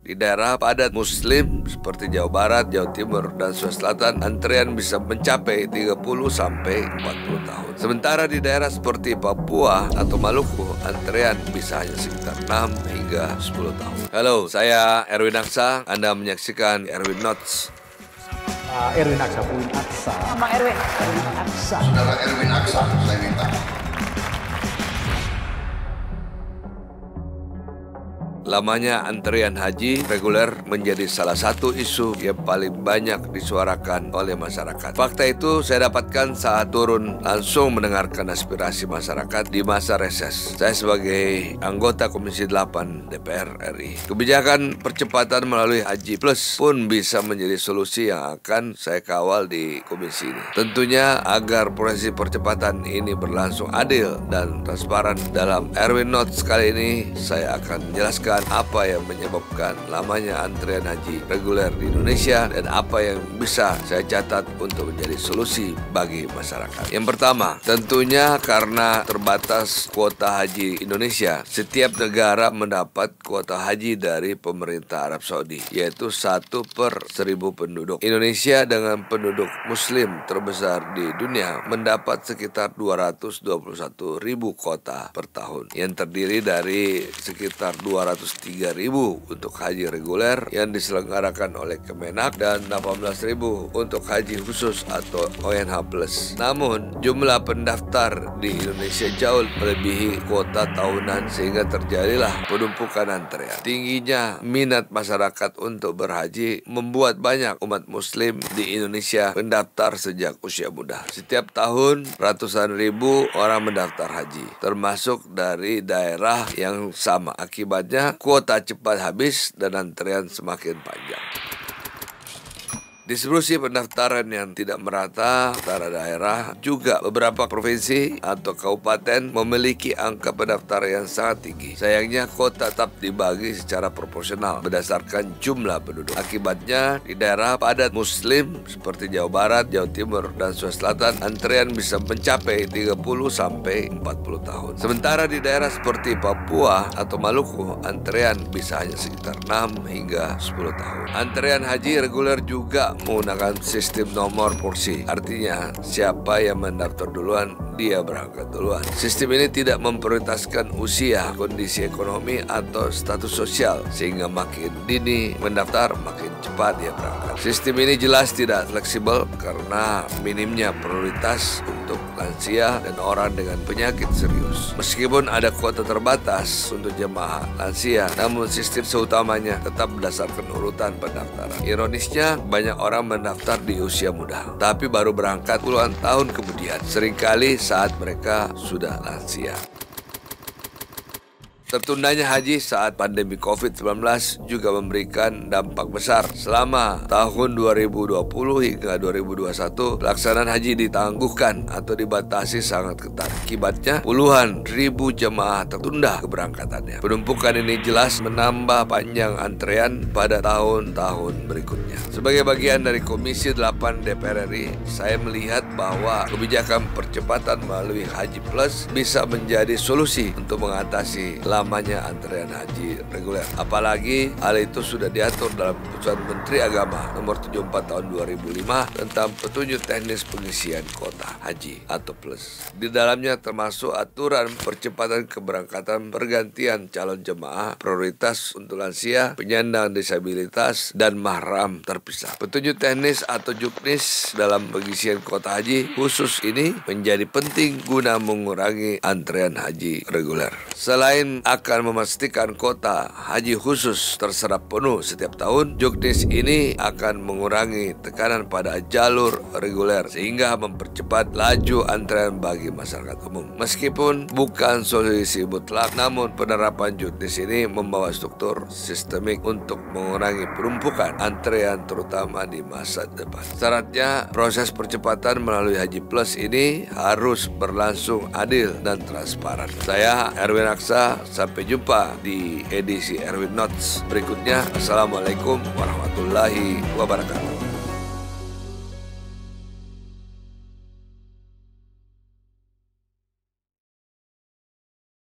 Di daerah padat Muslim seperti Jawa Barat, Jawa Timur, dan Sulawesi Selatan, antrean bisa mencapai 30 sampai 40 tahun. Sementara di daerah seperti Papua atau Maluku, antrean bisa hanya sekitar 6 hingga 10 tahun. Halo, saya Erwin Aksa. Anda menyaksikan Erwin Notes. Erwin Aksa, Erwin Aksa. Bang Erwin. Erwin Aksa. Saudara Erwin Aksa, saya minta. Lamanya antrean haji reguler menjadi salah satu isu yang paling banyak disuarakan oleh masyarakat. Fakta itu saya dapatkan saat turun langsung mendengarkan aspirasi masyarakat di masa reses. Saya sebagai anggota Komisi 8 DPR RI. Kebijakan percepatan melalui Haji Plus pun bisa menjadi solusi yang akan saya kawal di komisi ini. Tentunya agar proses percepatan ini berlangsung adil dan transparan. Dalam Erwin Notes kali ini saya akan menjelaskan apa yang menyebabkan lamanya antrean haji reguler di Indonesia dan apa yang bisa saya catat untuk menjadi solusi bagi masyarakat. Yang pertama, tentunya karena terbatas kuota haji Indonesia, setiap negara mendapat kuota haji dari pemerintah Arab Saudi, yaitu 1/1000 penduduk. Indonesia dengan penduduk muslim terbesar di dunia mendapat sekitar 221.000 kuota per tahun, yang terdiri dari sekitar 203.000 untuk haji reguler yang diselenggarakan oleh Kemenak dan 18.000 untuk haji khusus atau ONH+. Namun, jumlah pendaftar di Indonesia jauh melebihi kuota tahunan sehingga terjadilah penumpukan antrean. Tingginya minat masyarakat untuk berhaji membuat banyak umat muslim di Indonesia mendaftar sejak usia muda. Setiap tahun ratusan ribu orang mendaftar haji, termasuk dari daerah yang sama. Akibatnya kuota cepat habis dan antrean semakin panjang. Distribusi pendaftaran yang tidak merata antara daerah, juga beberapa provinsi atau kabupaten memiliki angka pendaftaran yang sangat tinggi. Sayangnya kuota tetap dibagi secara proporsional berdasarkan jumlah penduduk. Akibatnya di daerah padat Muslim seperti Jawa Barat, Jawa Timur, dan Sulawesi Selatan, antrean bisa mencapai 30 sampai 40 tahun. Sementara di daerah seperti Papua atau Maluku, antrean bisa hanya sekitar 6 hingga 10 tahun. Antrean haji reguler juga menggunakan sistem nomor porsi. Artinya, siapa yang mendaftar duluan, dia berangkat duluan. Sistem ini tidak memprioritaskan usia, kondisi ekonomi, atau status sosial, sehingga makin dini mendaftar, makin cepat dia berangkat. Sistem ini jelas tidak fleksibel karena minimnya prioritas untuk lansia dan orang dengan penyakit serius. Meskipun ada kuota terbatas untuk jemaah lansia, namun sistem seutamanya tetap berdasarkan urutan pendaftaran. Ironisnya, banyak orang mendaftar di usia muda, tapi baru berangkat puluhan tahun kemudian, seringkali saat mereka sudah lansia. Tertundanya haji saat pandemi COVID-19 juga memberikan dampak besar. Selama tahun 2020 hingga 2021, pelaksanaan haji ditangguhkan atau dibatasi sangat ketat. Akibatnya, puluhan ribu jemaah tertunda keberangkatannya. Penumpukan ini jelas menambah panjang antrean pada tahun-tahun berikutnya. Sebagai bagian dari Komisi 8 DPR RI, saya melihat bahwa kebijakan percepatan melalui Haji Plus bisa menjadi solusi untuk mengatasi lamanya antrean haji reguler. Apalagi hal itu sudah diatur dalam Keputusan Menteri Agama Nomor 74 Tahun 2005 tentang petunjuk teknis pengisian kuota haji atau plus. Di dalamnya termasuk aturan percepatan keberangkatan pergantian calon jemaah, prioritas untuk lansia, penyandang disabilitas, dan mahram terpisah. Petunjuk teknis atau juknis dalam pengisian kuota haji khusus ini menjadi penting guna mengurangi antrean haji reguler. Selain akan memastikan kuota haji khusus terserap penuh setiap tahun, juknis ini akan mengurangi tekanan pada jalur reguler sehingga mempercepat laju antrean bagi masyarakat umum. Meskipun bukan solusi mutlak, namun penerapan juknis ini membawa struktur sistemik untuk mengurangi penumpukan antrean terutama di masa depan. Syaratnya, proses percepatan melalui Haji Plus ini harus berlangsung adil dan transparan. Saya Erwin Aksa, sampai jumpa di edisi Erwin Notes berikutnya. Assalamualaikum warahmatullahi wabarakatuh.